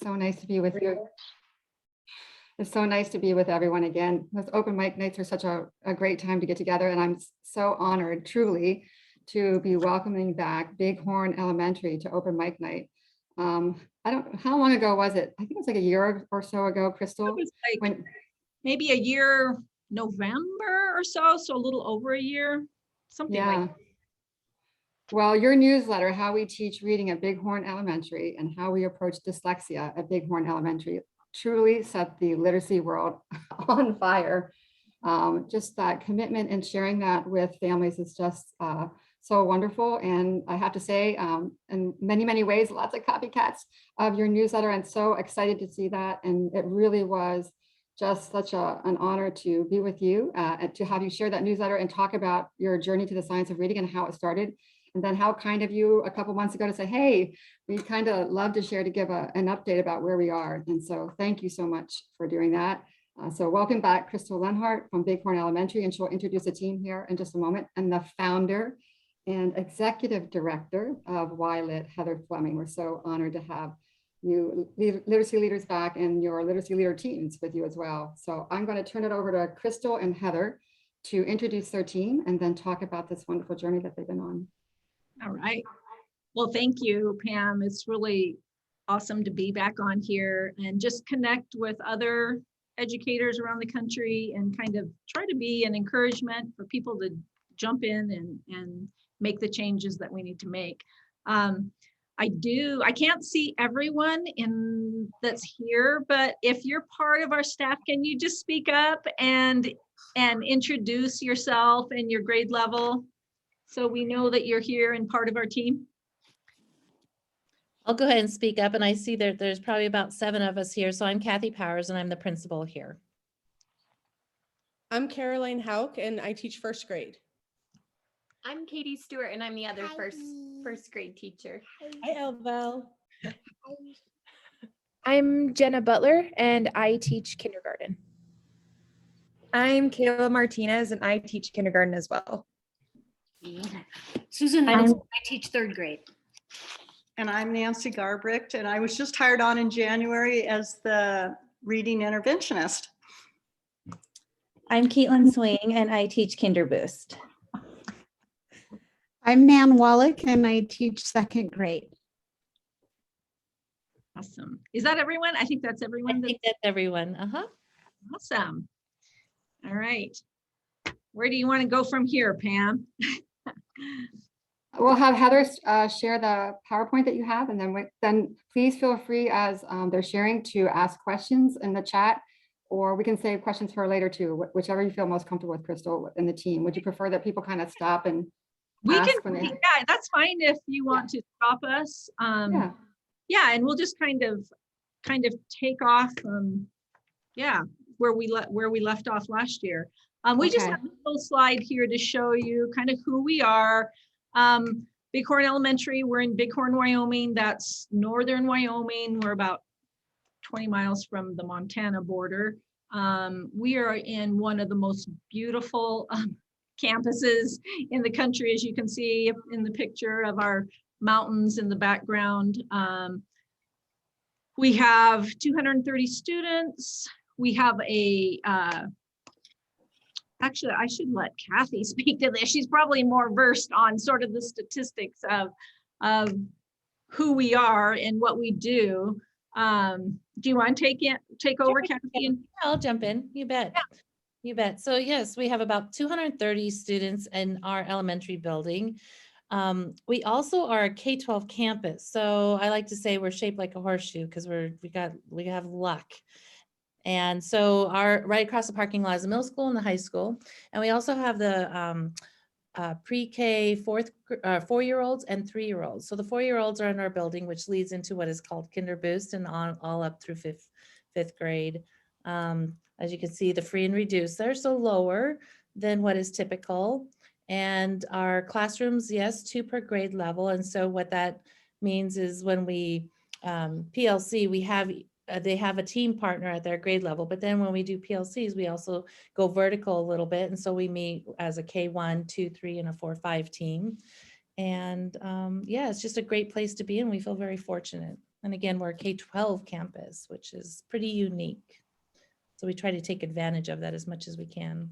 So nice to be with you. It's so nice to be with everyone again. Those open mic nights are such a great time to get together, and I'm so honored, truly, to be welcoming back Bighorn Elementary to open mic night. I don't, how long ago was it? I think it was like a year or so ago, Crystal. It was like maybe a year, November or so, so a little over a year, something like that. Well, your newsletter, How We Teach Reading at Bighorn Elementary and How We Approach Dyslexia at Bighorn Elementary, truly set the literacy world on fire. Just that commitment and sharing that with families is just so wonderful. And I have to say, in many, many ways, lots of copycats of your newsletter, and so excited to see that. And it really was just such an honor to be with you and to have you share that newsletter and talk about your journey to the science of reading and how it started. And then how kind of you a couple months ago to say, hey, we kind of love to share, to give an update about where we are. And so thank you so much for doing that. So welcome back, Crystal Lenhart from Bighorn Elementary, and she'll introduce the team here in just a moment, and the founder and executive director of YLIT, Heather Fleming. We're so honored to have you literacy leaders back and your literacy leader teams with you as well. So I'm going to turn it over to Crystal and Heather to introduce their team and then talk about this wonderful journey that they've been on. All right. Well, thank you, Pam. It's really awesome to be back on here and just connect with other educators around the country and kind of try to be an encouragement for people to jump in and make the changes that we need to make. I can't see everyone that's here, but if you're part of our staff, can you just speak up and introduce yourself and your grade level so we know that you're here and part of our team? I'll go ahead and speak up, and I see that there's probably about 7 of us here. So I'm Kathy Powers, and I'm the principal here. I'm Caroline Hauk, and I teach first grade. I'm Katie Stewart, and I'm the other first grade teacher. Hi, Elvel. I'm Jenna Butler, and I teach kindergarten. I'm Kayla Martinez, and I teach kindergarten as well. Susan, I teach 3rd grade. And I'm Nancy Garbricht, and I was just hired on in January as the reading interventionist. I'm Caitlin Swing, and I teach Kinder Boost. I'm Nan Wallach, and I teach 2nd grade. Awesome. Is that everyone? I think that's everyone. I think that's everyone. Awesome. All right. Where do you want to go from here, Pam? We'll have Heather share the PowerPoint that you have, and then please feel free as they're sharing to ask questions in the chat, or we can save questions for later too, whichever you feel most comfortable with, Crystal, and the team. Would you prefer that people kind of stop and yeah, that's fine if you want to stop us. Yeah, and we'll just kind of take off where we left off last year. We just have a little slide here to show you kind of who we are. Bighorn Elementary, we're in Bighorn, Wyoming. That's northern Wyoming. We're about 20 miles from the Montana border. We are in one of the most beautiful campuses in the country, as you can see in the picture of our mountains in the background. We have 230 students. We have actually, I should let Kathy speak to this. She's probably more versed on sort of the statistics of who we are and what we do. Do you want to take over, Kathy? I'll jump in. You bet. Yeah. You bet. So yes, we have about 230 students in our elementary building. We also are a K-12 campus. So I like to say we're shaped like a horseshoe because we have luck. And so right across the parking lot is the middle school and the high school. And we also have the pre-K 4-year-olds and 3-year-olds. So the 4-year-olds are in our building, which leads into what is called Kinder Boost and all up through fifth grade. As you can see, the free and reduced, they're so lower than what is typical. And our classrooms, yes, 2 per grade level. And so what that means is when we PLC, they have a team partner at their grade level, but then when we do PLCs, we also go vertical a little bit. And so we meet as a K1, 2, 3, and a 4, 5 team. And yeah, it's just a great place to be, and we feel very fortunate. And again, we're a K-12 campus, which is pretty unique. So we try to take advantage of that as much as we can.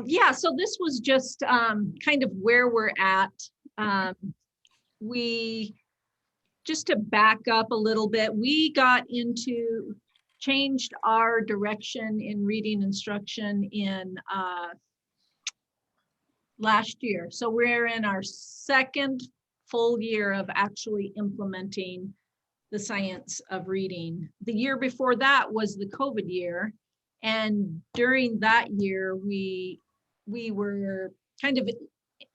Yeah, so this was just kind of where we're at. Just to back up a little bit, we changed our direction in reading instruction in last year. So we're in our second full year of actually implementing the science of reading. The year before that was the COVID year. And during that year, we were kind of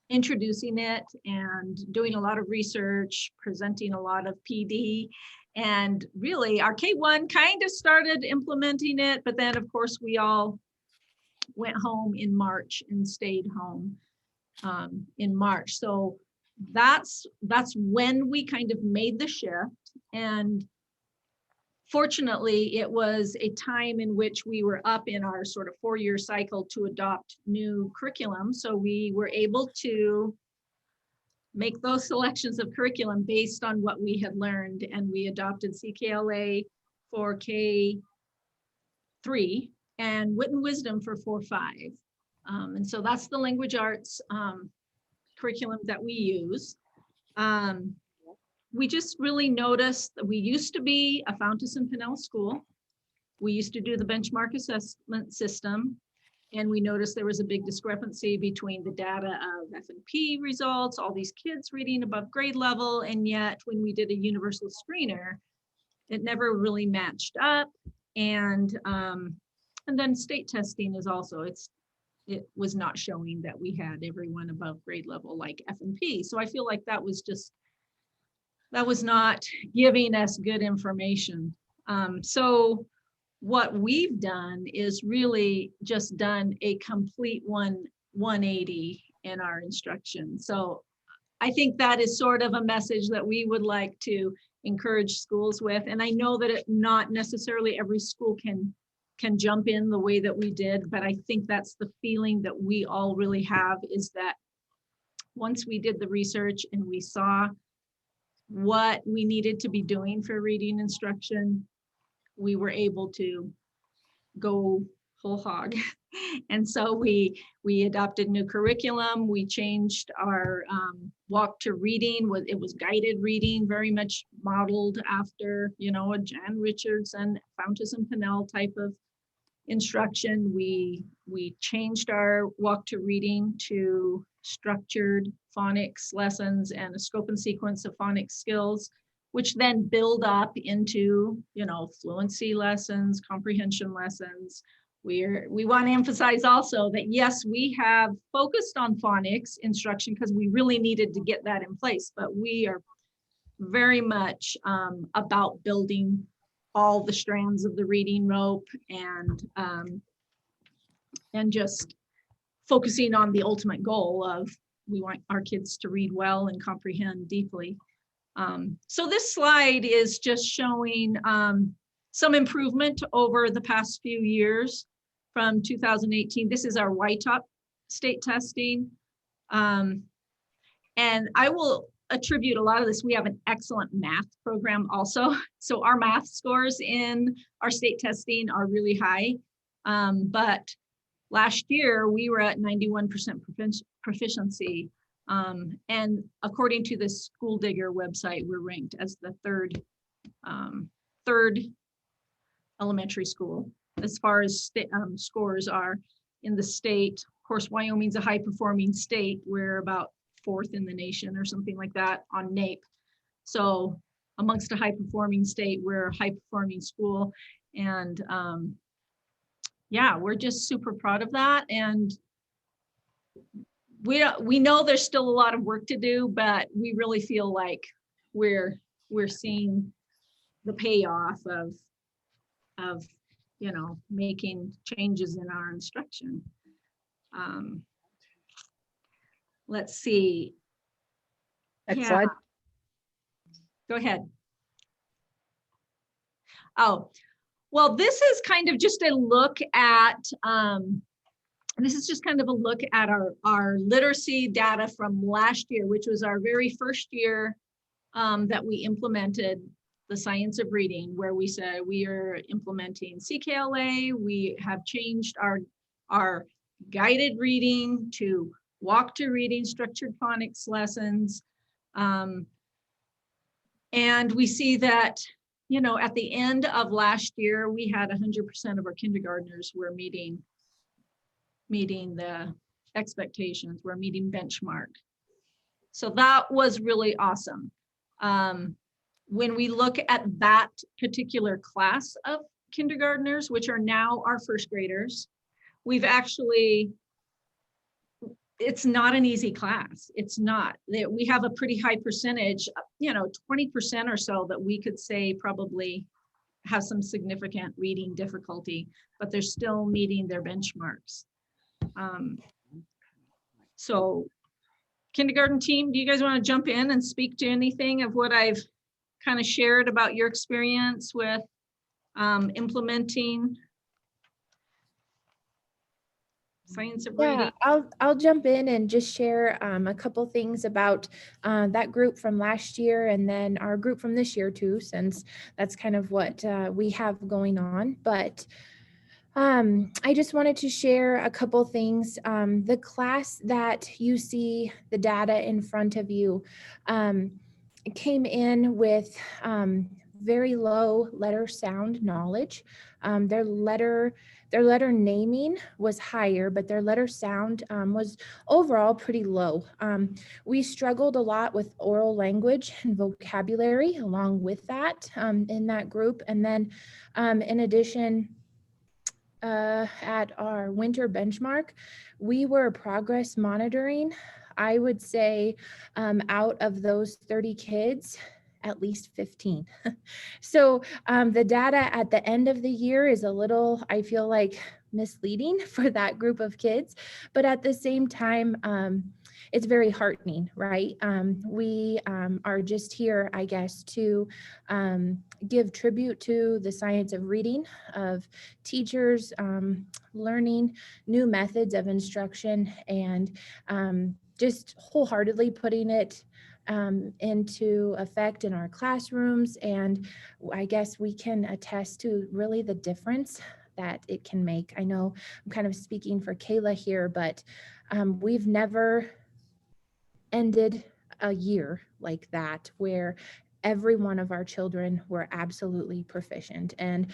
introducing it and doing a lot of research, presenting a lot of PD. And really our K1 kind of started implementing it, but then of course we all went home in March and stayed home in March. So that's when we kind of made the shift. And fortunately, it was a time in which we were up in our sort of 4-year cycle to adopt new curriculum. So we were able to make those selections of curriculum based on what we had learned. And we adopted CKLA for K3 and Wit and Wisdom for 4-5. And so that's the language arts curriculum that we use. We just really noticed that we used to be a Fountas and Pinnell school. We used to do the benchmark assessment system, and we noticed there was a big discrepancy between the data of F&P results, all these kids reading above grade level, and yet when we did a universal screener, it never really matched up. And then state testing is also, it was not showing that we had everyone above grade level like F&P. So I feel like that was not giving us good information. So what we've done is really just done a complete 180 in our instruction. So I think that is sort of a message that we would like to encourage schools with. And I know that not necessarily every school can jump in the way that we did, but I think that's the feeling that we all really have, is that once we did the research and we saw what we needed to be doing for reading instruction, we were able to go whole hog. And so we adopted new curriculum. We changed our walk to reading. It was guided reading, very much modeled after, a Jan Richardson, Fountas and Pinnell type of instruction. We changed our walk to reading to structured phonics lessons and a scope and sequence of phonics skills, which then build up into, fluency lessons, comprehension lessons. We want to emphasize also that yes, we have focused on phonics instruction because we really needed to get that in place, but we are very much about building all the strands of the reading rope and just focusing on the ultimate goal of we want our kids to read well and comprehend deeply. So this slide is just showing some improvement over the past few years from 2018. This is our WY-TOPP state testing. And I will attribute a lot of this. We have an excellent math program also. So our math scores in our state testing are really high. But last year we were at 91% proficiency. And according to the School Digger website, we're ranked as the third elementary school as far as scores are in the state. Of course, Wyoming's a high performing state. We're about 4th in the nation or something like that on NAEP. So amongst a high performing state, we're a high performing school. And yeah, we're just super proud of that. And we know there's still a lot of work to do, but we really feel like we're seeing the payoff of making changes in our instruction. Let's see. Next slide. Go ahead. Oh, well, this is kind of just a look at our literacy data from last year, which was our very first year that we implemented the science of reading, where we said we are implementing CKLA. We have changed our guided reading to walk to reading, structured phonics lessons. And we see that, you know, at the end of last year, we had 100% of our kindergartners were meeting the expectations, we're meeting benchmark. So that was really awesome. When we look at that particular class of kindergartners, which are now our first graders, we've actually, it's not an easy class. It's not. We have a pretty high percentage, you know, 20% or so that we could say probably have some significant reading difficulty, but they're still meeting their benchmarks. So kindergarten team, do you guys want to jump in and speak to anything of what I've kind of shared about your experience with implementing science of reading? Yeah, I'll jump in and just share a couple things about that group from last year and then our group from this year too, since that's kind of what we have going on. But I just wanted to share a couple things. The class that you see the data in front of you came in with very low letter sound knowledge. Their letter naming was higher, but their letter sound was overall pretty low. We struggled a lot with oral language and vocabulary along with that in that group. And then in addition, at our winter benchmark, we were progress monitoring. I would say out of those 30 kids, at least 15. So the data at the end of the year is a little, I feel like, misleading for that group of kids, but at the same time, it's very heartening, right? We are just here, I guess, to give tribute to the science of reading, of teachers learning new methods of instruction, and just wholeheartedly putting it into effect in our classrooms. And I guess we can attest to really the difference that it can make. I know I'm kind of speaking for Kayla here, but we've never ended a year like that where every one of our children were absolutely proficient. And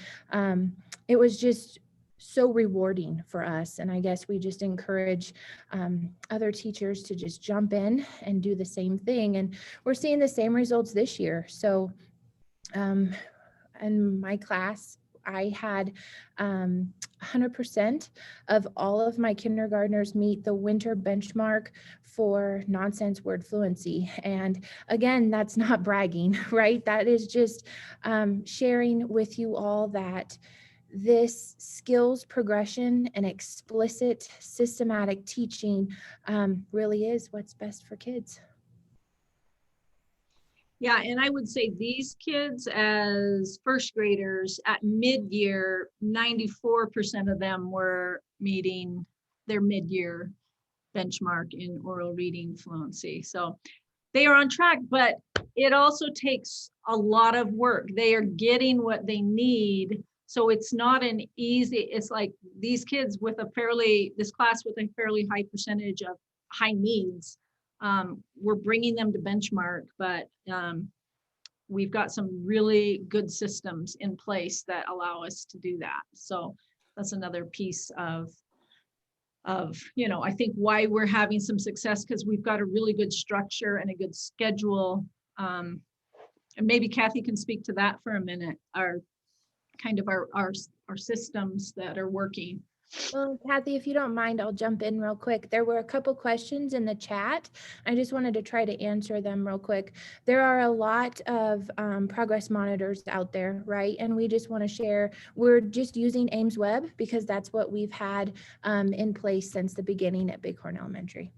it was just so rewarding for us. And I guess we just encourage other teachers to just jump in and do the same thing. And we're seeing the same results this year. So in my class, I had 100% of all of my kindergartners meet the winter benchmark for nonsense word fluency. And again, that's not bragging, right? That is just sharing with you all that this skills progression and explicit systematic teaching really is what's best for kids. Yeah, and I would say these kids as first graders at mid-year, 94% of them were meeting their mid-year benchmark in oral reading fluency. So they are on track, but it also takes a lot of work. They are getting what they need. So it's not an easy, it's like these kids with this class with a fairly high percentage of high needs, we're bringing them to benchmark, but we've got some really good systems in place that allow us to do that. So that's another piece of you know, I think why we're having some success, because we've got a really good structure and a good schedule. And maybe Kathy can speak to that for a minute, our systems that are working. Well, Kathy, if you don't mind, I'll jump in real quick. There were a couple questions in the chat. I just wanted to try to answer them real quick. There are a lot of progress monitors out there, right? And we just want to share, we're just using Ames Web because that's what we've had in place since the beginning at Bighorn Elementary.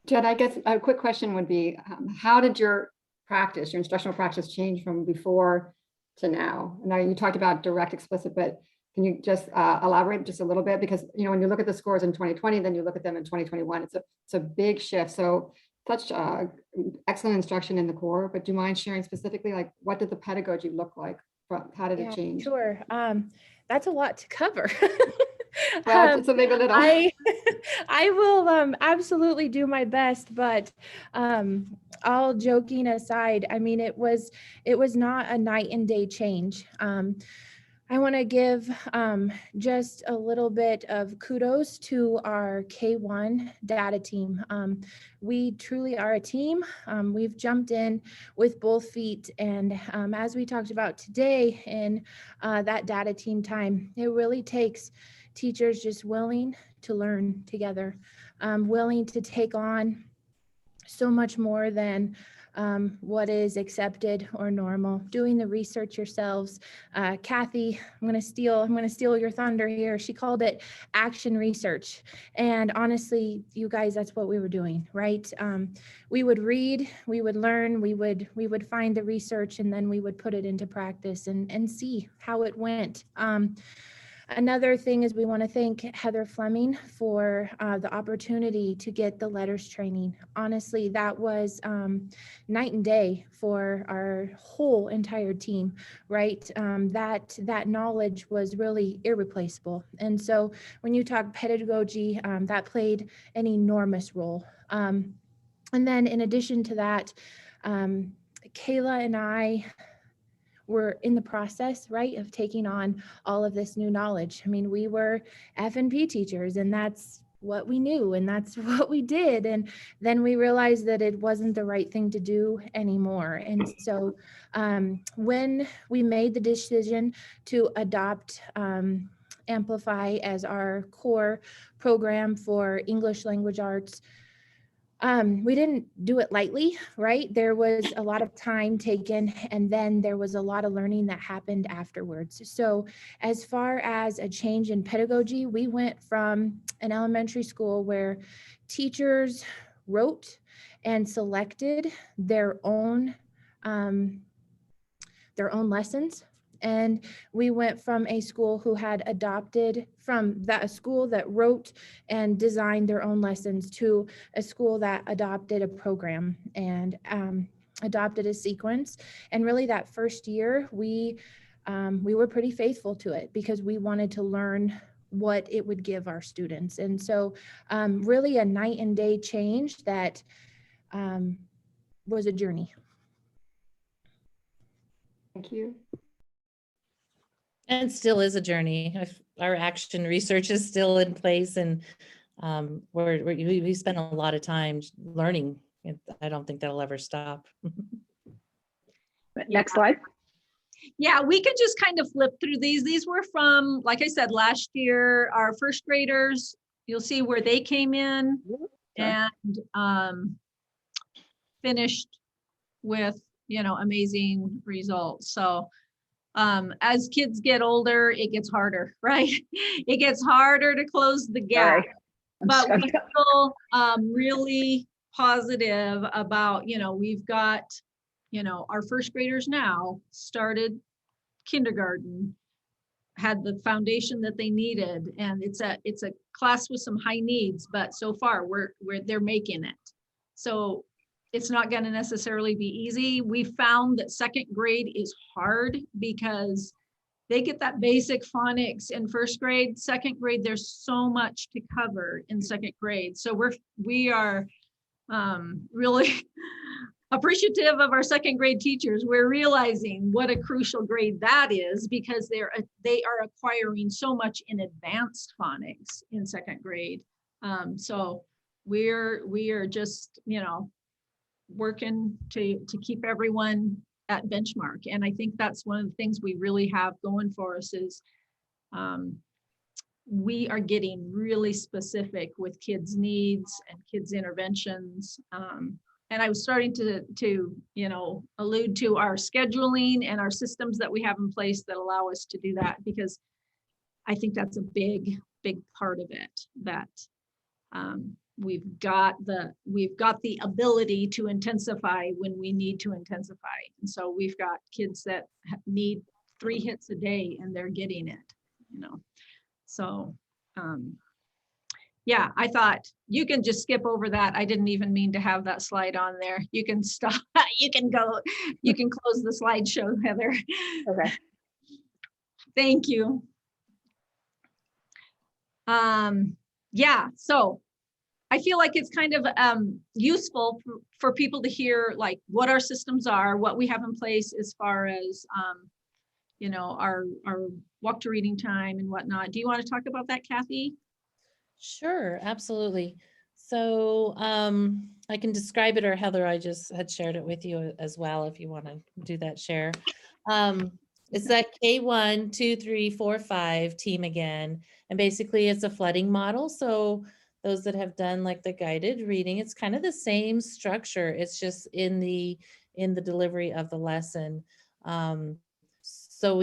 Jed, I guess a quick question would be, how did your instructional practice change from before to now? Now you talked about direct, explicit, but can you just elaborate just a little bit? Because, you know, when you look at the scores in 2020, then you look at them in 2021, it's a big shift. So such excellent instruction in the core, but do you mind sharing specifically, like, what did the pedagogy look like? How did it change? Sure. That's a lot to cover. Well, so maybe a little. I will absolutely do my best, but all joking aside, I mean, it was not a night and day change. I want to give just a little bit of kudos to our K1 data team. We truly are a team. We've jumped in with both feet. And as we talked about today in that data team time, it really takes teachers just willing to learn together, willing to take on so much more than what is accepted or normal, doing the research yourselves. Kathy, I'm going to steal your thunder here. She called it action research. And honestly, you guys, that's what we were doing, right? We would read, we would learn, we would find the research, and then we would put it into practice and see how it went. Another thing is we want to thank Heather Fleming for the opportunity to get the letters training. Honestly, that was night and day for our whole entire team, right? That knowledge was really irreplaceable. And so when you talk pedagogy, that played an enormous role. And then in addition to that, Kayla and I were in the process, right, of taking on all of this new knowledge. I mean, we were F&P teachers, and that's what we knew, and that's what we did. And then we realized that it wasn't the right thing to do anymore. And so when we made the decision to adopt Amplify as our core program for English language arts, we didn't do it lightly, right? There was a lot of time taken, and then there was a lot of learning that happened afterwards. So as far as a change in pedagogy, we went from an elementary school where teachers wrote and selected their own lessons. And we went from a school who had adopted a school that wrote and designed their own lessons to a school that adopted a program and adopted a sequence. And really that first year, we were pretty faithful to it because we wanted to learn what it would give our students. And so really a night and day change that was a journey. Thank you. And still is a journey. Our action research is still in place, and we spend a lot of time learning. I don't think that'll ever stop. Next slide. Yeah, we can just kind of flip through these. These were from, like I said, last year, our first graders. You'll see where they came in and finished with, amazing results. So as kids get older, it gets harder, right? It gets harder to close the gap. But we're still really positive about, we've got, our first graders now started kindergarten, had the foundation that they needed, and it's a class with some high needs, but so far they're making it. So it's not going to necessarily be easy. We found that second grade is hard because they get that basic phonics in first grade. Second grade, there's so much to cover in second grade. So we are really appreciative of our second grade teachers. We're realizing what a crucial grade that is because they are acquiring so much in advanced phonics in second grade. So we are just, working to keep everyone at benchmark. And I think that's one of the things we really have going for us is we are getting really specific with kids' needs and kids' interventions. And I was starting to allude to our scheduling and our systems that we have in place that allow us to do that, because I think that's a big part of it, that we've got the ability to intensify when we need to intensify. And so we've got kids that need 3 hits a day and they're getting it, So Yeah, I thought you can just skip over that. I didn't even mean to have that slide on there. You can stop, you can go, you can close the slideshow, Heather. Okay. Thank you. Yeah, so I feel like it's kind of useful for people to hear like what our systems are, what we have in place as far as you know, our walk to reading time and whatnot. Do you want to talk about that, Kathy? Sure, absolutely. So I can describe it, or Heather, I just had shared it with you as well, if you want to do that share. It's that K1, 2, 3, 4, 5 team again. And basically it's a flooding model. So those that have done like the guided reading, it's kind of the same structure. It's just in the delivery of the lesson. So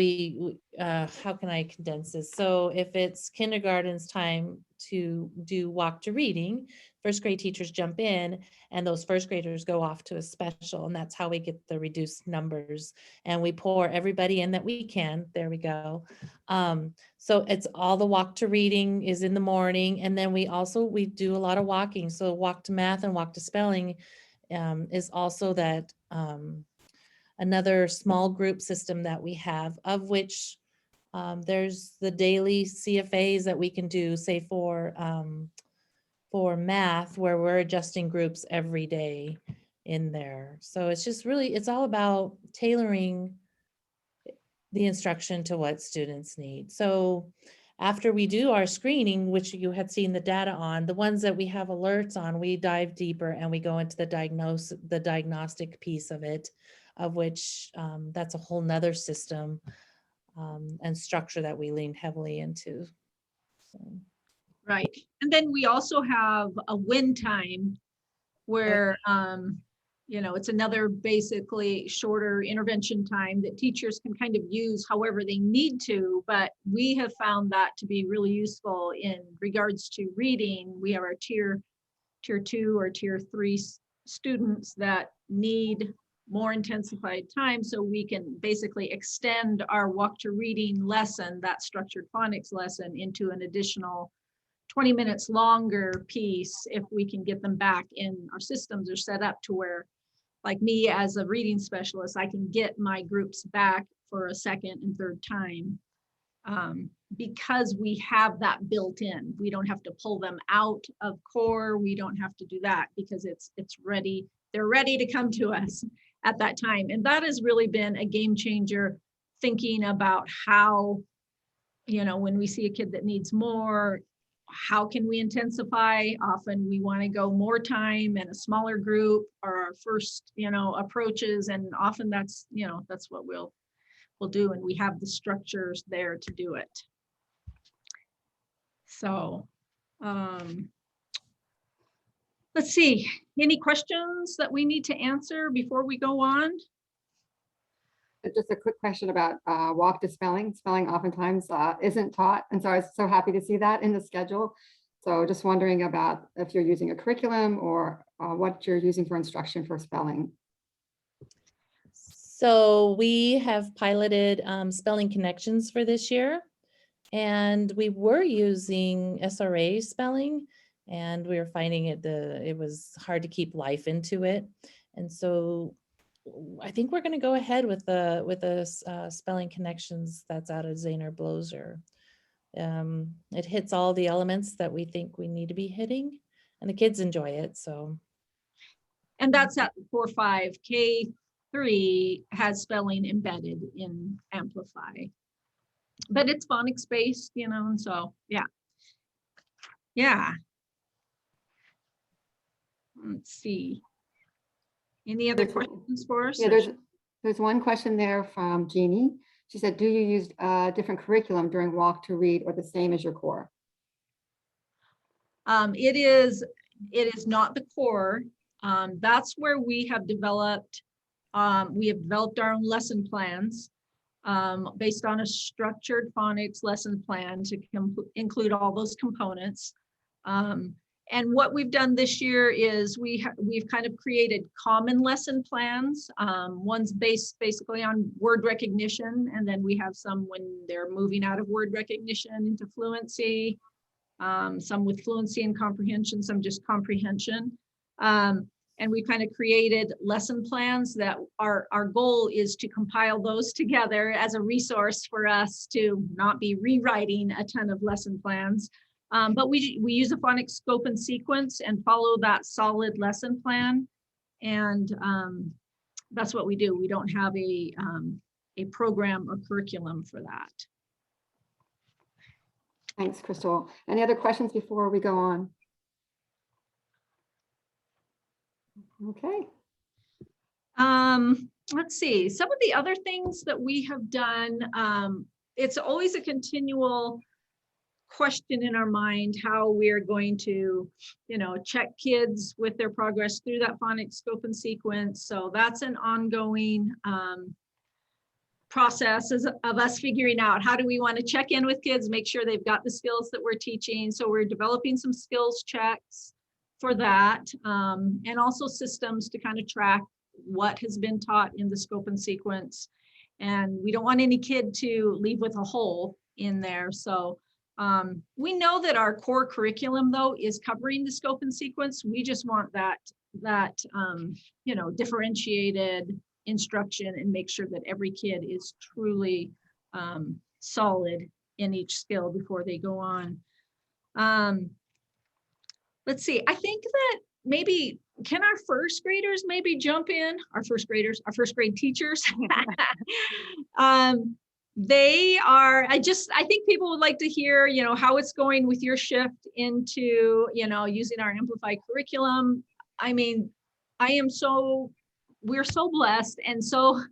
how can I condense this? So if it's kindergarten's time to do walk to reading, first grade teachers jump in and those first graders go off to a special, and that's how we get the reduced numbers, and we pour everybody in that we can. There we go. So it's all the walk to reading is in the morning, and then we do a lot of walking. So walk to math and walk to spelling is also that another small group system that we have, of which there's the daily CFAs that we can do, say for math, where we're adjusting groups every day in there. So it's just really, it's all about tailoring the instruction to what students need. So after we do our screening, which you had seen the data on, the ones that we have alerts on, we dive deeper and we go into the diagnostic piece of it, of which that's a whole nother system and structure that we lean heavily into. So. Right. And then we also have a win time where, you know, it's another basically shorter intervention time that teachers can kind of use however they need to, but we have found that to be really useful in regards to reading. We have our tier 2 or tier 3 students that need more intensified time, so we can basically extend our walk to reading lesson, that structured phonics lesson, into an additional 20 minutes longer piece if we can get them back in. Our systems are set up to where, like me as a reading specialist, I can get my groups back for a second and third time because we have that built in. We don't have to pull them out of core. We don't have to do that because it's ready. They're ready to come to us at that time. And that has really been a game changer, thinking about how, you know, when we see a kid that needs more, how can we intensify? Often we want to go more time in a smaller group, or our first, you know, approaches. And often that's, you know, that's what we'll do. And we have the structures there to do it. So let's see, any questions that we need to answer before we go on? Just a quick question about walk to spelling. Spelling oftentimes isn't taught. And so I was so happy to see that in the schedule. So just wondering about if you're using a curriculum or what you're using for instruction for spelling. So we have piloted spelling connections for this year, and we were using SRA spelling, and we were finding it was hard to keep life into it. And so I think we're going to go ahead with the spelling connections that's out of Zaner Bloser. It hits all the elements that we think we need to be hitting, and the kids enjoy it. So, and that's at 4-5. K3 has spelling embedded in Amplify, but it's phonics based, you know, and so yeah. Let's see. Any other questions for us? Yeah, there's one question there from Jeannie. She said, do you use a different curriculum during walk to read or the same as your core? It is not the core. That's where we have developed our own lesson plans based on a structured phonics lesson plan to include all those components. And what we've done this year is we've kind of created common lesson plans. One's based basically on word recognition, and then we have some when they're moving out of word recognition into fluency. some with fluency and comprehension, some just comprehension. And we kind of created lesson plans that our goal is to compile those together as a resource for us to not be rewriting a ton of lesson plans. But we use a phonics scope and sequence and follow that solid lesson plan. And that's what we do. We don't have a program or curriculum for that. Thanks, Crystal. Any other questions before we go on? Okay. Let's see, some of the other things that we have done, it's always a continual question in our mind how we're going to, check kids with their progress through that phonics scope and sequence. So that's an ongoing process of us figuring out how do we want to check in with kids, make sure they've got the skills that we're teaching. So we're developing some skills checks for that, and also systems to kind of track what has been taught in the scope and sequence. And we don't want any kid to leave with a hole in there. So we know that our core curriculum though is covering the scope and sequence. We just want that differentiated instruction and make sure that every kid is truly solid in each skill before they go on. Let's see, I think that maybe, can our first graders maybe jump in? Our first grade teachers. They are, I think people would like to hear, how it's going with your shift into, using our Amplify curriculum. I mean, we're so blessed. And so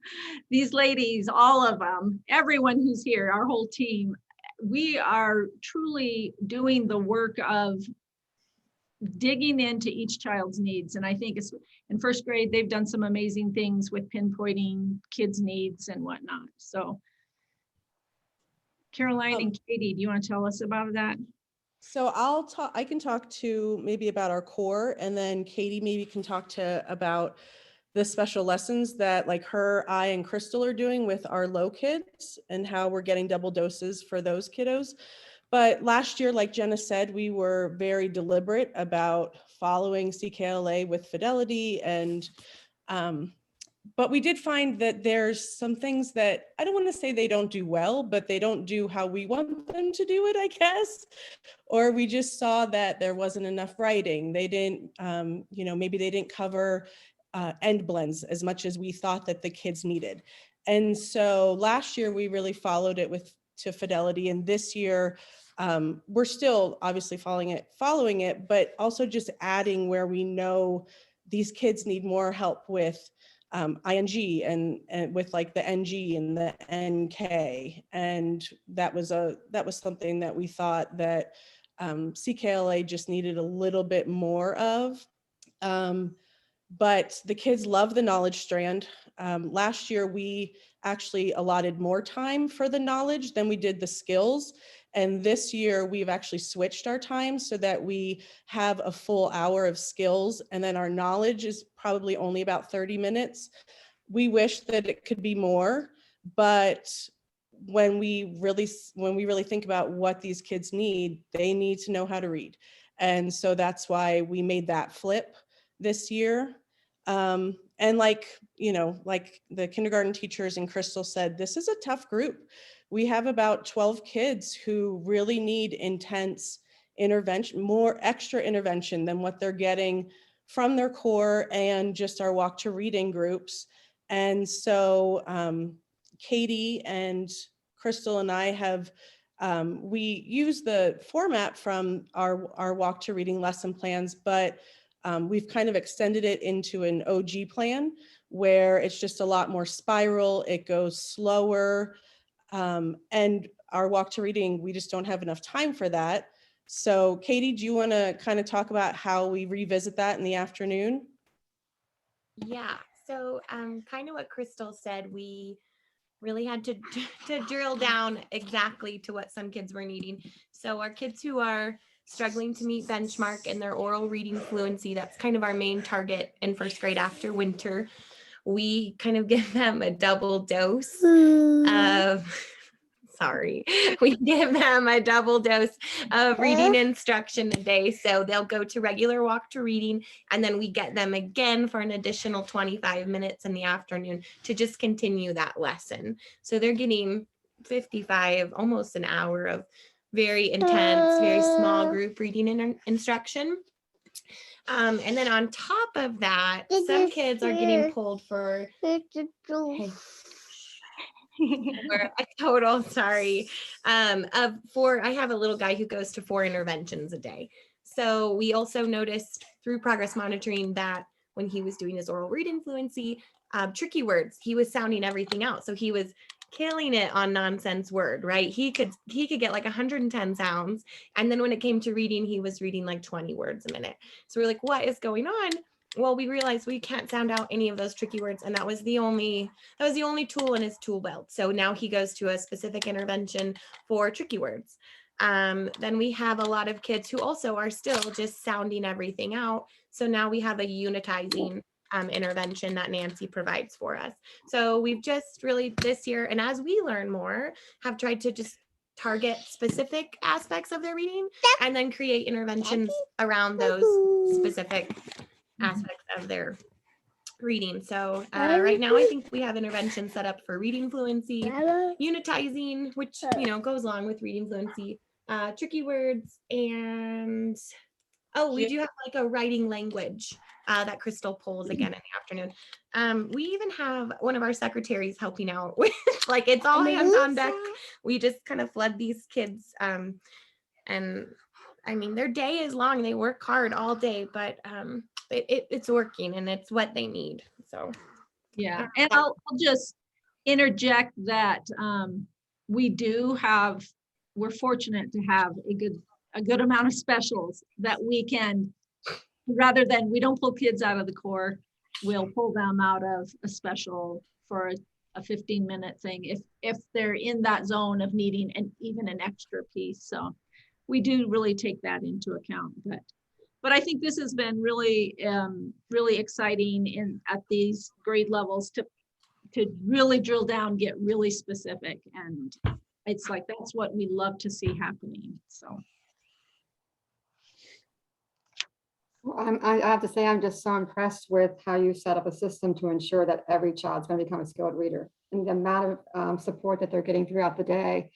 these ladies, all of them, everyone who's here, our whole team, we are truly doing the work of digging into each child's needs. And I think it's in first grade, they've done some amazing things with pinpointing kids' needs and whatnot. So Caroline and Katie, do you want to tell us about that? So I can talk to maybe about our core, and then Katie maybe can talk about the special lessons that like I and Crystal are doing with our low kids and how we're getting double doses for those kiddos. But last year, like Jenna said, we were very deliberate about following CKLA with fidelity. And, but we did find that there's some things that I don't want to say they don't do well, but they don't do how we want them to do it, I guess. Or we just saw that there wasn't enough writing. They didn't, maybe they didn't cover end blends as much as we thought that the kids needed. And so last year we really followed it to fidelity. And this year, we're still obviously following it, but also just adding where we know these kids need more help with ING and with like the NG and the NK. And that was something that we thought that CKLA just needed a little bit more of. But the kids love the knowledge strand. Last year, we actually allotted more time for the knowledge than we did the skills. And this year, we've actually switched our time so that we have a full hour of skills. And then our knowledge is probably only about 30 minutes. We wish that it could be more, but when we really think about what these kids need, they need to know how to read. And so that's why we made that flip this year. And like the kindergarten teachers and Crystal said, this is a tough group. We have about 12 kids who really need intense intervention, more extra intervention than what they're getting from their core and just our walk to reading groups. And so Katie and Crystal and I have, we use the format from our walk to reading lesson plans, but we've kind of extended it into an OG plan where it's just a lot more spiral. It goes slower. And our walk to reading, we just don't have enough time for that. So Katie, do you want to kind of talk about how we revisit that in the afternoon? Yeah, so kind of what Crystal said, we really had to drill down exactly to what some kids were needing. So our kids who are struggling to meet benchmark in their oral reading fluency, that's kind of our main target in first grade after winter. We kind of give them a double dose of, sorry. We give them a double dose of reading instruction a day. So they'll go to regular walk to reading, and then we get them again for an additional 25 minutes in the afternoon to just continue that lesson. So they're getting 55, almost an hour of very intense, very small group reading instruction. And then on top of that, some kids are getting pulled for a total, sorry, I have a little guy who goes to 4 interventions a day. So we also noticed through progress monitoring that when he was doing his oral reading fluency, tricky words, he was sounding everything out. So he was killing it on nonsense word, right? He could get like 110 sounds. And then when it came to reading, he was reading like 20 words a minute. So we're like, what is going on? Well, we realized we can't sound out any of those tricky words. And that was the only tool in his tool belt. So now he goes to a specific intervention for tricky words. Then we have a lot of kids who also are still just sounding everything out. So now we have a unitizing intervention that Nancy provides for us. So we've just really this year, and as we learn more, have tried to just target specific aspects of their reading and then create interventions around those specific aspects of their reading. So right now I think we have interventions set up for reading fluency, unitizing, which goes along with reading fluency, tricky words, and we do have like a writing language that Crystal pulls again in the afternoon. We even have one of our secretaries helping out with, like, it's all hands on deck. We just kind of flood these kids. And I mean, their day is long. They work hard all day, but it's working and it's what they need. So, yeah. And I'll just interject that we're fortunate to have a good amount of specials that we can, rather than, we don't pull kids out of the core, we'll pull them out of a special for a 15-minute thing if they're in that zone of needing even an extra piece. So we do really take that into account. But I think this has been really really exciting at these grade levels to really drill down, get really specific, and it's like that's what we love to see happening. So. I have to say, I'm just so impressed with how you set up a system to ensure that every child's going to become a skilled reader. And the amount of support that they're getting throughout the day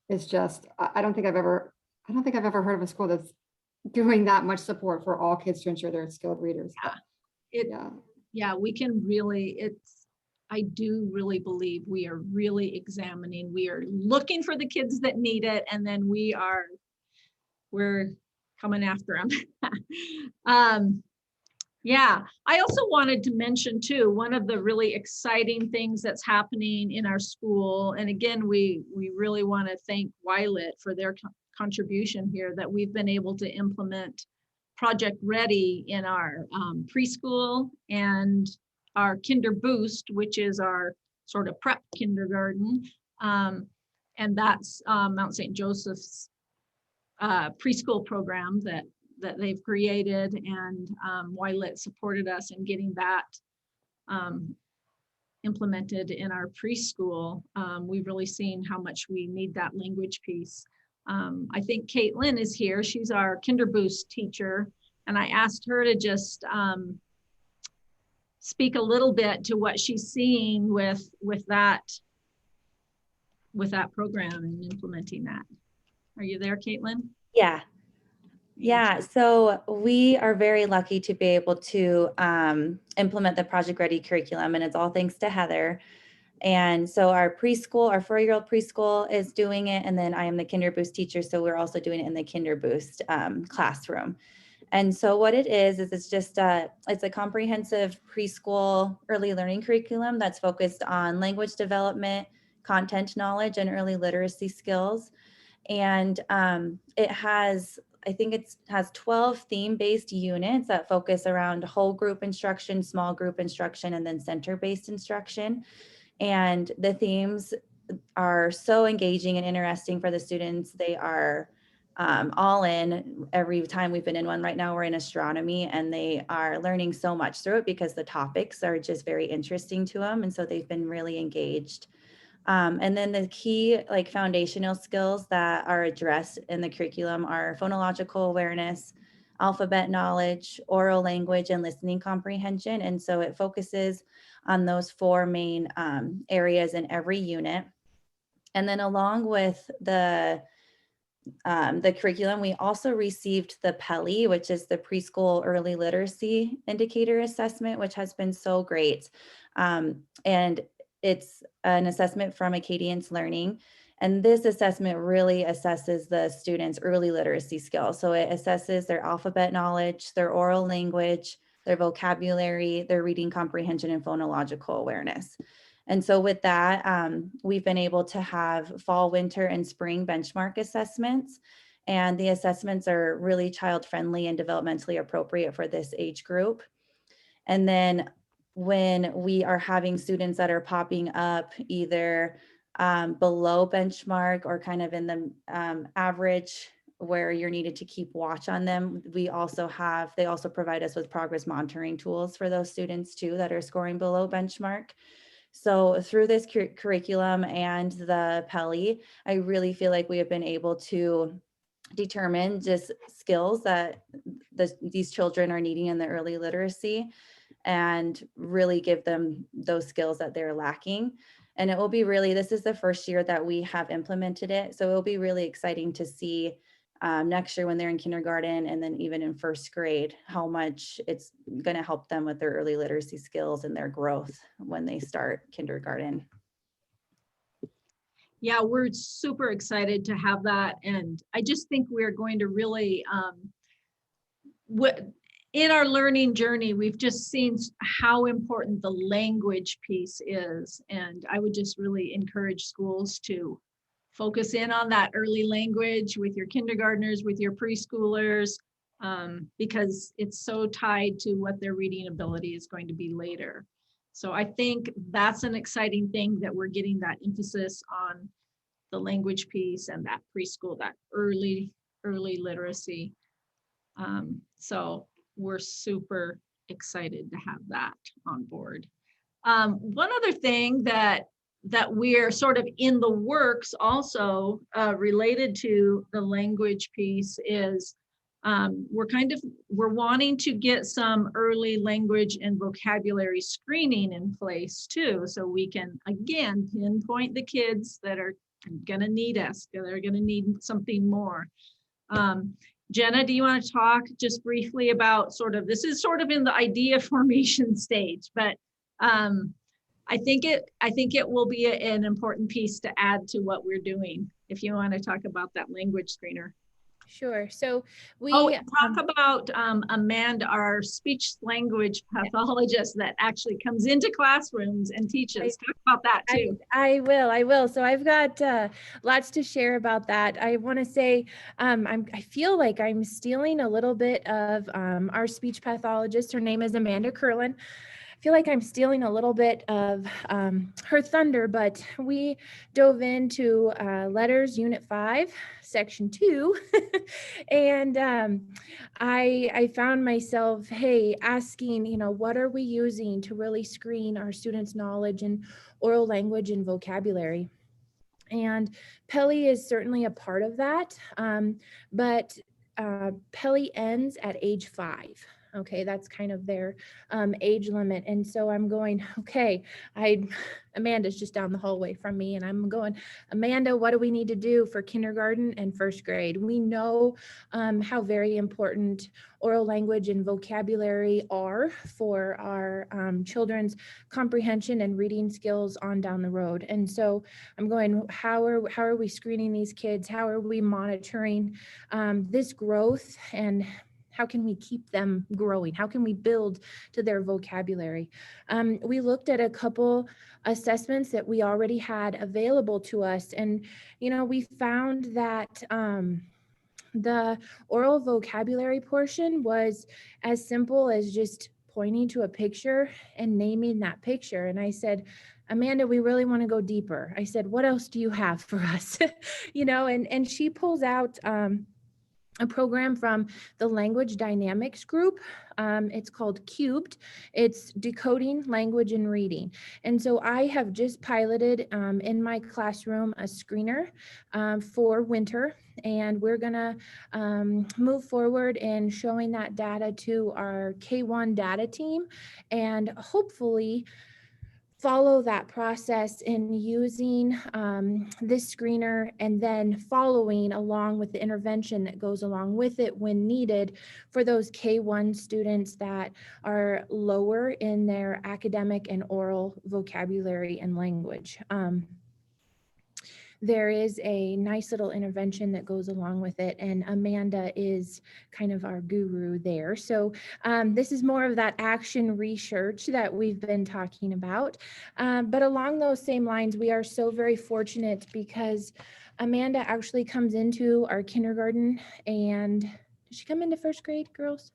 is just, I don't think I've ever heard of a school that's doing that much support for all kids to ensure they're skilled readers. Yeah, we can really, I do really believe we are really examining, we are looking for the kids that need it, and then we're coming after them. Yeah, I also wanted to mention too, one of the really exciting things that's happening in our school, and again, we really want to thank WY-LIT for their contribution here, that we've been able to implement Project Ready in our preschool and our Kinder Boost, which is our sort of prep kindergarten. And that's Mount St. Joseph's preschool program that they've created, and WY-LIT supported us in getting that implemented in our preschool. We've really seen how much we need that language piece. I think Caitlin is here. She's our Kinder Boost teacher, and I asked her to just speak a little bit to what she's seeing with that program and implementing that. Are you there, Caitlin? Yeah. Yeah, so we are very lucky to be able to implement the Project Ready curriculum, and it's all thanks to Heather. And so our preschool, our 4-year-old preschool is doing it, and then I am the Kinder Boost teacher, so we're also doing it in the Kinder Boost classroom. And so what it is it's just it's a comprehensive preschool early learning curriculum that's focused on language development, content knowledge, and early literacy skills. And it has, I think it has 12 theme-based units that focus around whole group instruction, small group instruction, and then center-based instruction. And the themes are so engaging and interesting for the students. They are all in. Every time we've been in one, right now we're in astronomy, and they are learning so much through it because the topics are just very interesting to them. And so they've been really engaged. And then the key like foundational skills that are addressed in the curriculum are phonological awareness, alphabet knowledge, oral language, and listening comprehension. And so it focuses on those four main areas in every unit. And then along with the curriculum, we also received the PELI, which is the Preschool Early Literacy Indicator Assessment, which has been so great. And it's an assessment from Acadience Learning. And this assessment really assesses the students' early literacy skills. So it assesses their alphabet knowledge, their oral language, their vocabulary, their reading comprehension, and phonological awareness. And so with that, we've been able to have fall, winter, and spring benchmark assessments. And the assessments are really child-friendly and developmentally appropriate for this age group. And then when we are having students that are popping up either below benchmark or kind of in the average where you're needed to keep watch on them, they also provide us with progress monitoring tools for those students too that are scoring below benchmark. So through this curriculum and the PELI, I really feel like we have been able to determine just skills that these children are needing in the early literacy and really give them those skills that they're lacking. And it will be this is the first year that we have implemented it. So it will be really exciting to see next year when they're in kindergarten and then even in first grade, how much it's going to help them with their early literacy skills and their growth when they start kindergarten. Yeah, we're super excited to have that. And I just think we're going to really, in our learning journey, we've just seen how important the language piece is. And I would just really encourage schools to focus in on that early language with your kindergartners, with your preschoolers, because it's so tied to what their reading ability is going to be later. So I think that's an exciting thing that we're getting that emphasis on the language piece and that preschool, that early literacy. So we're super excited to have that on board. One other thing that we're sort of in the works also related to the language piece is we're wanting to get some early language and vocabulary screening in place too, so we can again pinpoint the kids that are gonna need us, they're gonna need something more. Jenna, do you want to talk just briefly about this is sort of in the idea formation stage, but I think it will be an important piece to add to what we're doing. If you want to talk about that language screener. Sure. So we talk about Amanda, our speech language pathologist that actually comes into classrooms and teaches. Talk about that too. I will. So I've got lots to share about that. I want to say I feel like I'm stealing a little bit of our speech pathologist. Her name is Amanda Curlin. I feel like I'm stealing a little bit of her thunder, but we dove into letters unit 5, section 2. And I found myself, asking, what are we using to really screen our students' knowledge in oral language and vocabulary? And PELI is certainly a part of that, but PELI ends at age 5. Okay, that's kind of their age limit. And so I'm going, Amanda's just down the hallway from me, and I'm going, Amanda, what do we need to do for kindergarten and first grade? We know how very important oral language and vocabulary are for our children's comprehension and reading skills on down the road. And so I'm going, how are we screening these kids? How are we monitoring this growth, and how can we keep them growing? How can we build to their vocabulary? We looked at a couple assessments that we already had available to us. And, we found that the oral vocabulary portion was as simple as just pointing to a picture and naming that picture. And I said, Amanda, we really want to go deeper. I said, what else do you have for us? And she pulls out a program from the Language Dynamics group. It's called Cubed. It's decoding language and reading. And so I have just piloted in my classroom a screener for winter, and we're gonna move forward in showing that data to our K1 data team, and hopefully follow that process in using this screener, and then following along with the intervention that goes along with it when needed for those K1 students that are lower in their academic and oral vocabulary and language. There is a nice little intervention that goes along with it, and Amanda is kind of our guru there. So this is more of that action research that we've been talking about. But along those same lines, we are so very fortunate because Amanda actually comes into our kindergarten, and does she come into first grade, girls?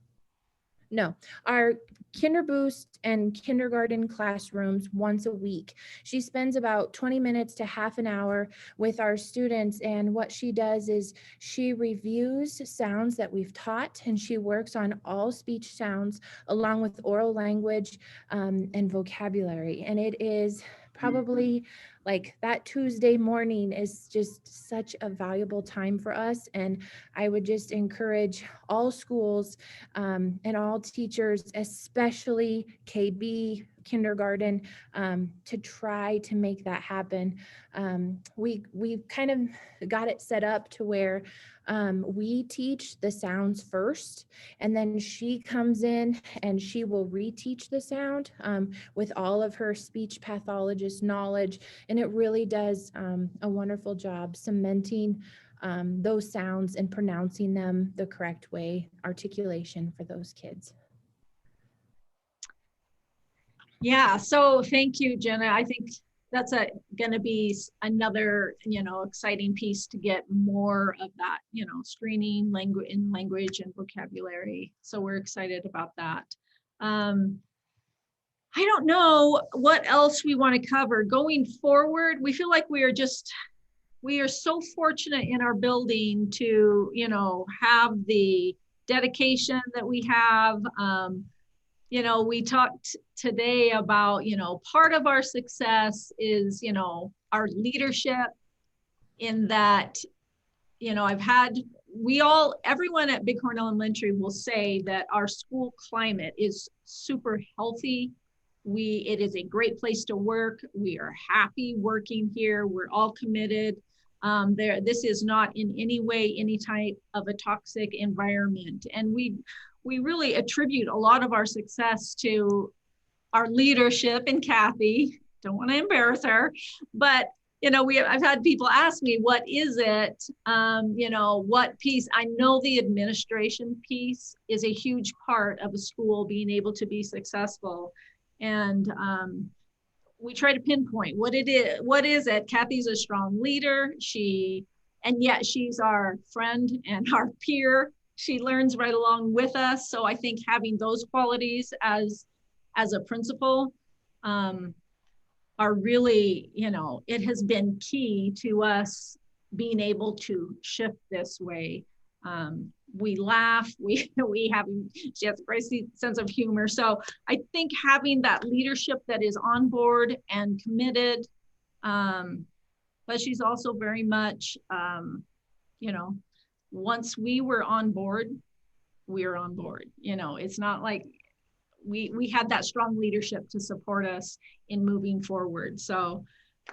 No, our Kinder Boost and kindergarten classrooms once a week. She spends about 20 minutes to half an hour with our students, and what she does is she reviews sounds that we've taught, and she works on all speech sounds along with oral language and vocabulary. And it is probably like that Tuesday morning is just such a valuable time for us. And I would just encourage all schools and all teachers, especially KB, kindergarten, to try to make that happen. We've kind of got it set up to where we teach the sounds first, and then she comes in and she will reteach the sound with all of her speech pathologist knowledge. And it really does a wonderful job cementing those sounds and pronouncing them the correct way, articulation for those kids. Yeah, so thank you, Jenna. I think that's going to be another, exciting piece to get more of that, screening language and vocabulary. So we're excited about that. I don't know what else we want to cover going forward. We feel like we are so fortunate in our building to, have the dedication that we have. We talked today about, part of our success is, our leadership in that, everyone at Bighorn Elementary will say that our school climate is super healthy. It is a great place to work. We are happy working here. We're all committed. This is not in any way any type of a toxic environment. And we really attribute a lot of our success to our leadership and Kathy. Don't want to embarrass her, but I've had people ask me, what is it? What piece? I know the administration piece is a huge part of a school being able to be successful. And we try to pinpoint what it is. What is it? Kathy's a strong leader. And yet she's our friend and our peer. She learns right along with us. So I think having those qualities as a principal are really, it has been key to us being able to shift this way. We laugh, she has a great sense of humor. So I think having that leadership that is on board and committed, but she's also very much, once we were on board, we're on board. It's not like we had that strong leadership to support us in moving forward. So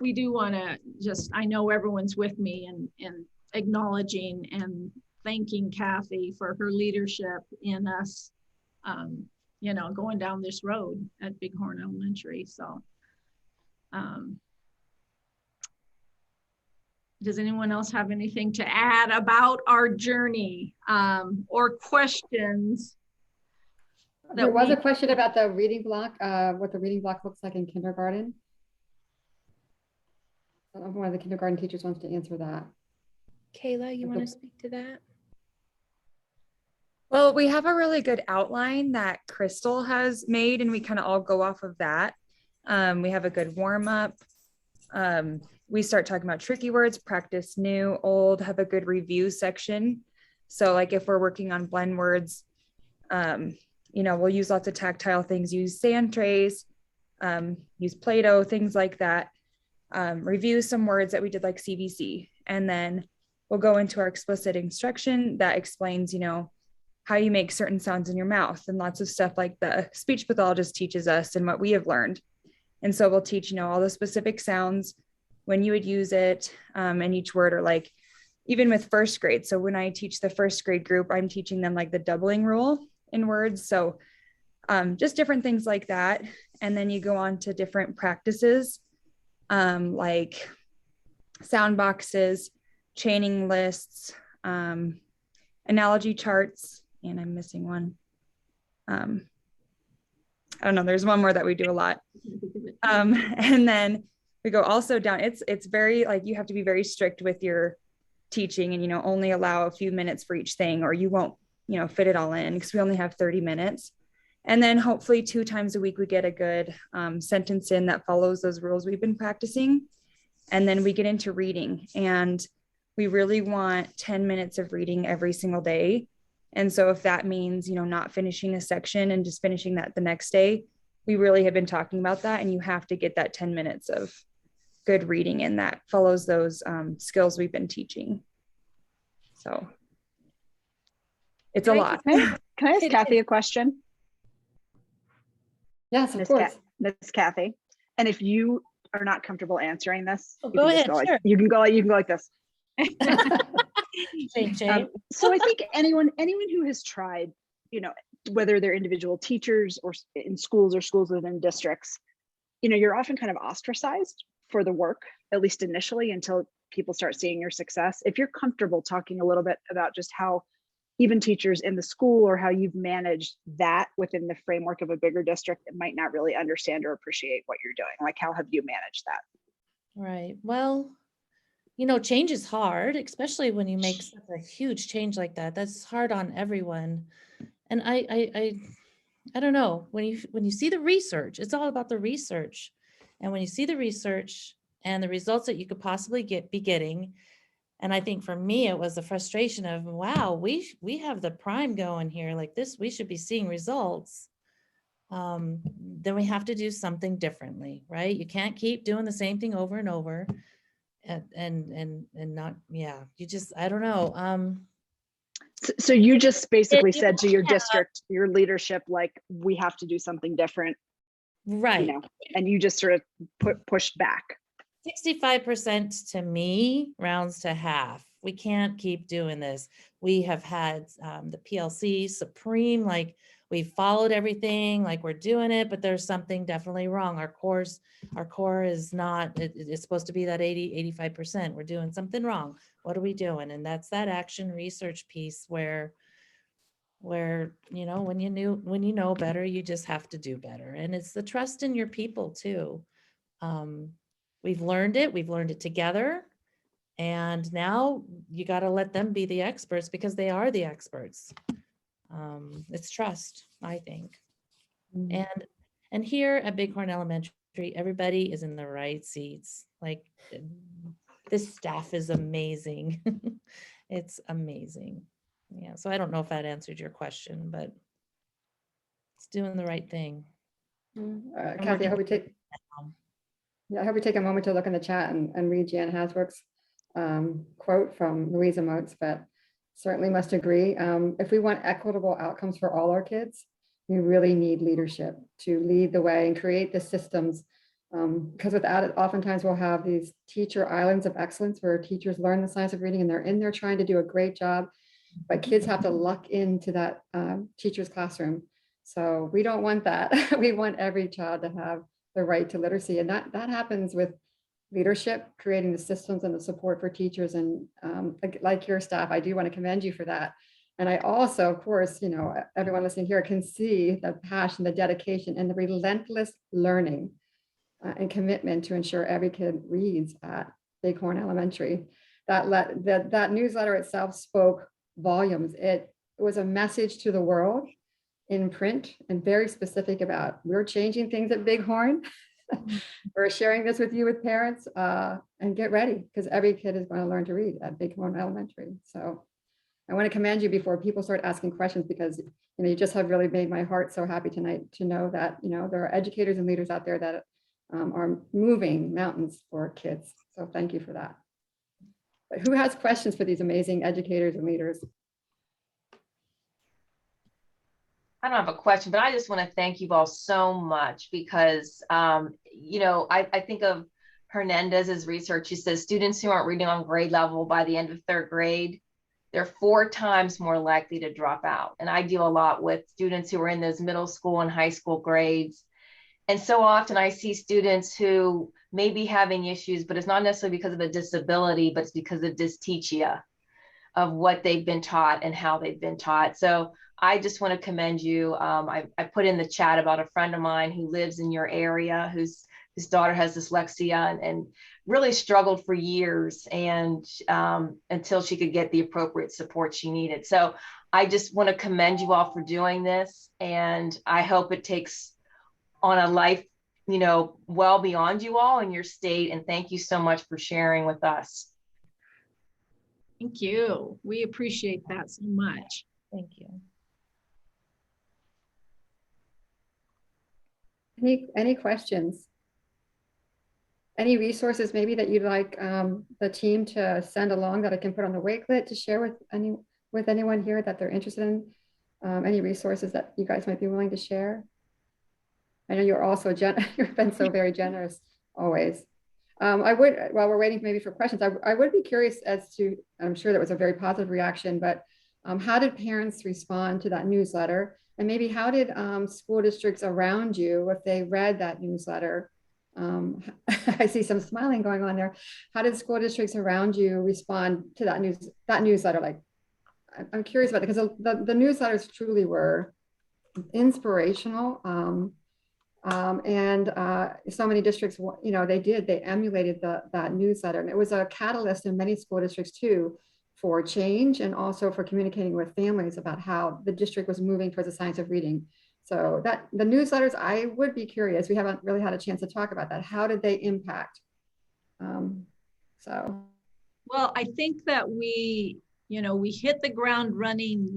we do want to I know everyone's with me and acknowledging and thanking Kathy for her leadership in us, going down this road at Bighorn Elementary. So, does anyone else have anything to add about our journey or questions? There was a question about the reading block, what the reading block looks like in kindergarten. I don't know if one of the kindergarten teachers wants to answer that. Kayla, you want to speak to that? Well, we have a really good outline that Crystal has made, and we kind of all go off of that. We have a good warm up. We start talking about tricky words, practice new, old, have a good review section. So like if we're working on blend words, you know, we'll use lots of tactile things, use sand trays, use Play-Doh, things like that. Review some words that we did like CVC, and then we'll go into our explicit instruction that explains, you know, how you make certain sounds in your mouth and lots of stuff like the speech pathologist teaches us and what we have learned. And so we'll teach, you know, all the specific sounds, when you would use it, and each word, or like even with first grade. So when I teach the first grade group, I'm teaching them like the doubling rule in words. So just different things like that. And then you go on to different practices, like sound boxes, chaining lists, analogy charts, and I'm missing one. I don't know, there's one more that we do a lot. And then we go also down, it's very like, you have to be very strict with your teaching and, you know, only allow a few minutes for each thing, or you won't, you know, fit it all in, because we only have 30 minutes. And then hopefully 2 times a week, we get a good sentence in that follows those rules we've been practicing. And then we get into reading, and we really want 10 minutes of reading every single day. And so if that means, you know, not finishing a section and just finishing that the next day, we really have been talking about that. And you have to get that 10 minutes of good reading in that follows those skills we've been teaching. So it's a lot. Can I ask Kathy a question? Yes, of course. Miss Kathy. And if you are not comfortable answering this, go ahead. Sure. You can go like this. So I think anyone who has tried, you know, whether they're individual teachers or in schools or schools within districts, you know, you're often kind of ostracized for the work, at least initially, until people start seeing your success. If you're comfortable talking a little bit about just how even teachers in the school, or how you've managed that within the framework of a bigger district that might not really understand or appreciate what you're doing, like how have you managed that? Right. Well, you know, change is hard, especially when you make such a huge change like that. That's hard on everyone. And I don't know, when you see the research, it's all about the research. And when you see the research and the results that you could possibly be getting, and I think for me, it was the frustration of, wow, we have the prime going here like this, we should be seeing results. Then we have to do something differently, right? You can't keep doing the same thing over and over. And not, yeah, you just, I don't know. So you just basically said to your district, your leadership, like, we have to do something different, right? You know, and you just sort of pushed back. 65% to me rounds to half. We can't keep doing this. We have had the PLC Supreme, like we followed everything, like we're doing it, but there's something definitely wrong. Our core is not, it's supposed to be that 80-85%. We're doing something wrong. What are we doing? And that's that action research piece where, you know, when you know better, you just have to do better. And it's the trust in your people too. We've learned it together. And now you got to let them be the experts, because they are the experts. It's trust, I think. And here at Bighorn Elementary, everybody is in the right seats. Like, this staff is amazing. It's amazing. Yeah. So I don't know if that answered your question, but it's doing the right thing. Kathy, I hope we take a moment to look in the chat and read Jan Haswick's quote from Louisa Moats, but certainly must agree. If we want equitable outcomes for all our kids, we really need leadership to lead the way and create the systems, because without it, oftentimes we'll have these teacher islands of excellence where teachers learn the science of reading and they're in there trying to do a great job, but kids have to luck into that teacher's classroom. So we don't want that. We want every child to have the right to literacy, and that happens with leadership, creating the systems and the support for teachers. And like your staff, I do want to commend you for that. And I also, of course, you know, everyone listening here can see the passion, the dedication, and the relentless learning and commitment to ensure every kid reads at Bighorn Elementary. That newsletter itself spoke volumes. It was a message to the world in print, and very specific about, we're changing things at Bighorn. We're sharing this with you, with parents, and get ready, because every kid is going to learn to read at Bighorn Elementary. So I want to commend you before people start asking questions, because you just have really made my heart so happy tonight to know that there are educators and leaders out there that are moving mountains for kids. So thank you for that. But who has questions for these amazing educators and leaders? I don't have a question, but I just want to thank you all so much, because, I think of Hernandez's research. He says students who aren't reading on grade level by the end of third grade, they're 4 times more likely to drop out. And I deal a lot with students who are in those middle school and high school grades. And so often I see students who may be having issues, but it's not necessarily because of a disability, but it's because of dysteachia of what they've been taught and how they've been taught. So I just want to commend you. I put in the chat about a friend of mine who lives in your area, whose daughter has dyslexia and really struggled for years, and until she could get the appropriate support she needed. So I just want to commend you all for doing this, and I hope it takes on a life, well beyond you all in your state. And thank you so much for sharing with us. Thank you. We appreciate that so much. Thank you. Any questions? Any resources maybe that you'd like the team to send along that I can put on the Wakelet to share with anyone here that they're interested in? Any resources that you guys might be willing to share? I know you're also you've been so very generous always. I would, while we're waiting maybe for questions, I would be curious as to, I'm sure that was a very positive reaction, but how did parents respond to that newsletter? And maybe how did school districts around you, if they read that newsletter? I see some smiling going on there. How did school districts around you respond to that newsletter? Like, I'm curious about it, because the newsletters truly were inspirational. And so many districts, they emulated that newsletter, and it was a catalyst in many school districts too for change, and also for communicating with families about how the district was moving towards the science of reading. So that the newsletters, I would be curious. We haven't really had a chance to talk about that. How did they impact? Well, I think that we hit the ground running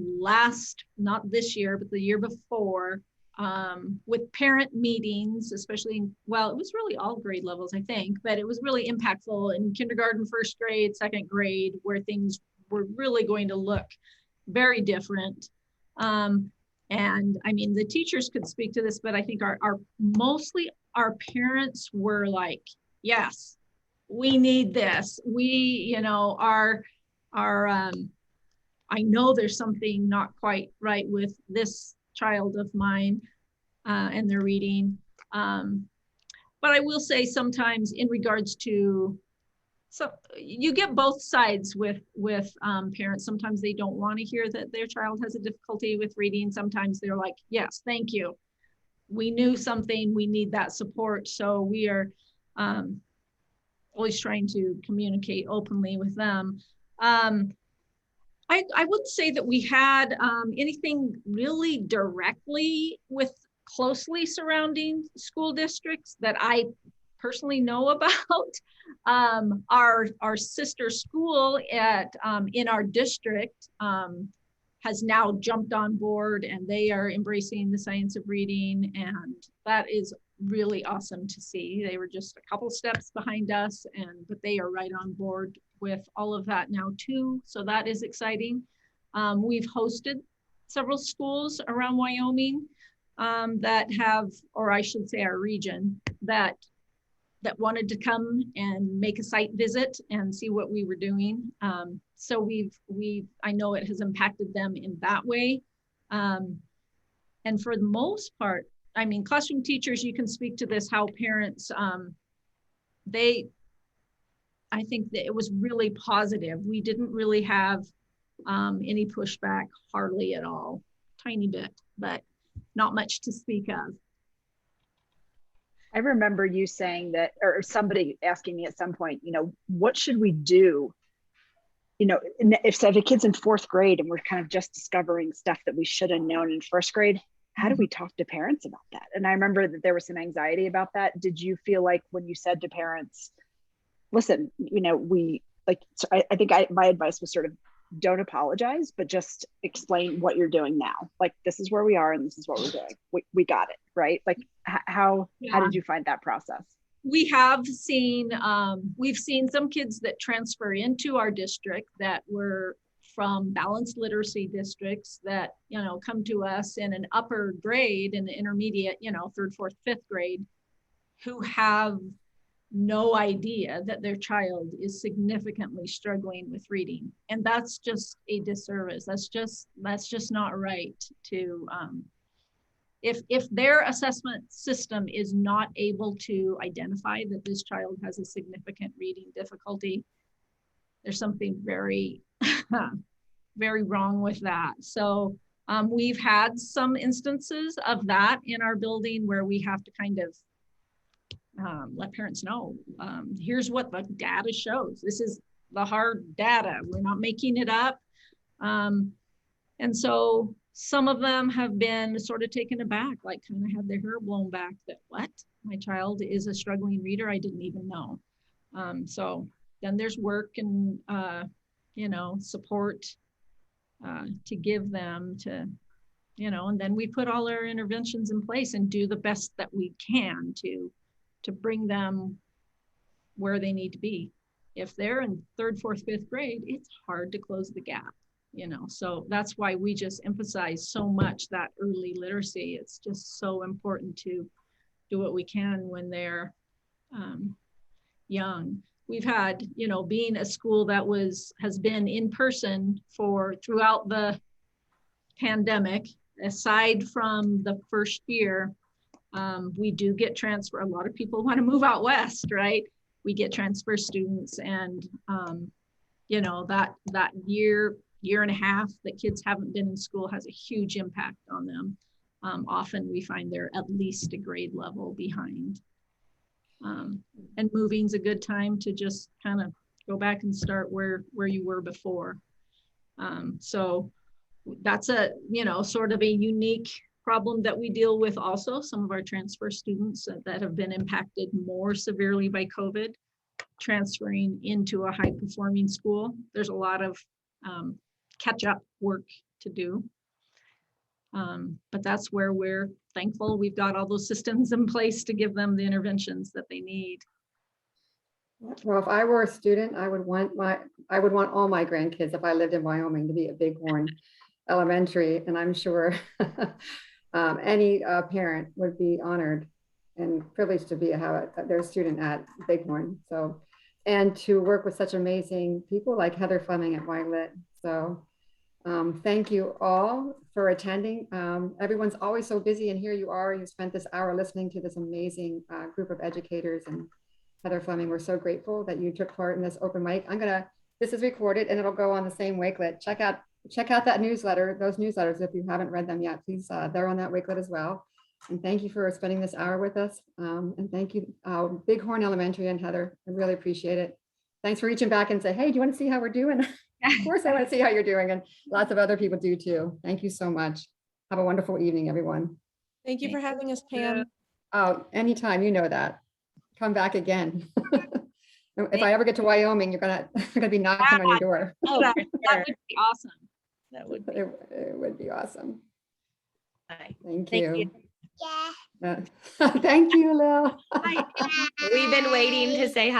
not this year, but the year before, with parent meetings, especially, it was really all grade levels, I think, but it was really impactful in kindergarten, first grade, second grade, where things were really going to look very different. And I mean, the teachers could speak to this, but I think mostly our parents were like, yes, we need this. I know there's something not quite right with this child of mine and their reading. But I will say sometimes in regards to, so you get both sides with parents. Sometimes they don't want to hear that their child has a difficulty with reading. Sometimes they're like, yes, thank you. We knew something, we need that support. So we are always trying to communicate openly with them. I wouldn't say that we had anything really directly with closely surrounding school districts that I personally know about. Our sister school in our district has now jumped on board, and they are embracing the science of reading, and that is really awesome to see. They were just a couple steps behind us, but they are right on board with all of that now too. So that is exciting. We've hosted several schools around Wyoming that have, or I should say our region, that wanted to come and make a site visit and see what we were doing. So I know it has impacted them in that way. And for the most part, I mean, classroom teachers, you can speak to this, how parents, I think that it was really positive. We didn't really have any pushback, hardly at all, tiny bit, but not much to speak of. I remember you saying that, or somebody asking me at some point, what should we do? If a kid's in 4th grade and we're kind of just discovering stuff that we should have known in 1st grade, how do we talk to parents about that? And I remember that there was some anxiety about that. Did you feel like when you said to parents, listen, I think my advice was sort of don't apologize, but just explain what you're doing now. Like, this is where we are and this is what we're doing. We got it, right? Like, how did you find that process? We have seen, we've seen some kids that transfer into our district that were from balanced literacy districts that, you know, come to us in an upper grade, in the intermediate, you know, 3rd, 4th, 5th grade, who have no idea that their child is significantly struggling with reading. And that's just a disservice. That's just not right to, if their assessment system is not able to identify that this child has a significant reading difficulty, there's something very, very wrong with that. So we've had some instances of that in our building where we have to kind of let parents know, here's what the data shows. This is the hard data. We're not making it up. And so some of them have been sort of taken aback, like kind of had their hair blown back that, what? My child is a struggling reader. I didn't even know. So then there's work and, you know, support to give them to, you know, and then we put all our interventions in place and do the best that we can to bring them where they need to be. If they're in 3rd, 4th, 5th grade, it's hard to close the gap, you know, so that's why we just emphasize so much that early literacy. It's just so important to do what we can when they're young. We've had, you know, being a school that has been in person throughout the pandemic, aside from the first year, we do get transfer. A lot of people want to move out west, right? We get transfer students, and you know, that year and a half that kids haven't been in school has a huge impact on them. Often we find they're at least a grade level behind. And moving's a good time to just kind of go back and start where you were before. So that's a, you know, sort of a unique problem that we deal with also. Some of our transfer students that have been impacted more severely by COVID, transferring into a high performing school. There's a lot of catch up work to do. But that's where we're thankful we've got all those systems in place to give them the interventions that they need. Well, if I were a student, I would want all my grandkids, if I lived in Wyoming, to be at Bighorn Elementary, and I'm sure any parent would be honored and privileged to have their student at Bighorn. So, and to work with such amazing people like Heather Fleming at YLit. So thank you all for attending. Everyone's always so busy, and here you are. You spent this hour listening to this amazing group of educators, and Heather Fleming, we're so grateful that you took part in this open mic. This is recorded and it'll go on the same Wakelet. Check out that newsletter, those newsletters, if you haven't read them yet, please, they're on that Wakelet as well. And thank you for spending this hour with us. And thank you, Bighorn Elementary and Heather, I really appreciate it. Thanks for reaching back and say, hey, do you want to see how we're doing? Of course I want to see how you're doing, and lots of other people do too. Thank you so much. Have a wonderful evening, everyone. Thank you for having us, Pam. Oh, anytime, you know that. Come back again. If I ever get to Wyoming, you're gonna be knocking on your door. Oh, that would be awesome. That would be. It would be awesome. Bye. Thank you. Yeah. Thank you, Lil. We've been waiting to say hi.